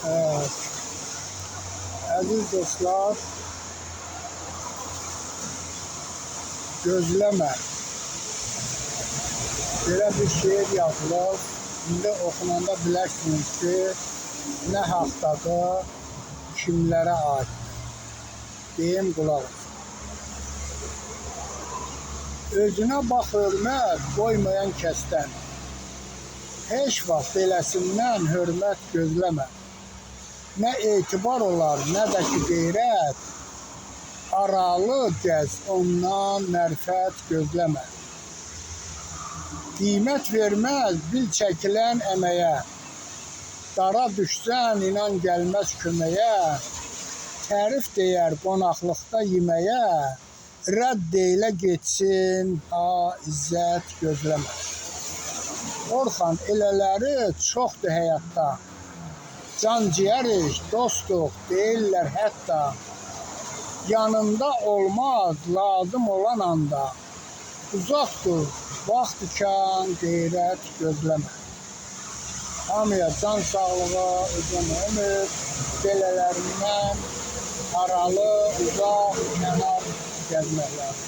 Evet, aziz dostlar, gözləmə. Belə bir şeir yazılır. İndi oxunanda bilərsiniz ki, nə haqdadır, kimlərə aid. Deyim qulaq. Özünə bax hörmət qoymayan kəsdən. Heç vaxt beləsindən hörmət gözləmə. Nə etibar olar, nə də ki qeyrət. Aralı gəz, ondan mərfət gözləmə. Qiymət verməz bil çəkilən əməyə. Dara düşsən inan gəlməz köməyə. Tərif deyər qonaqlıqda yeməyə. Rədd eylə getsin, ha izzət gözləmə. Orxan, elələri çoxdur həyatda. Can ciyərik, dostuq, deyirlər hətta. Yanında olmaz, lazım olan anda. Uzaq dur, vaxt ikən qeyrət gözləmə. Hamıya can sağlığı, uzun ömür, belələrindən aralı, uzaq, kənar gəzməklər.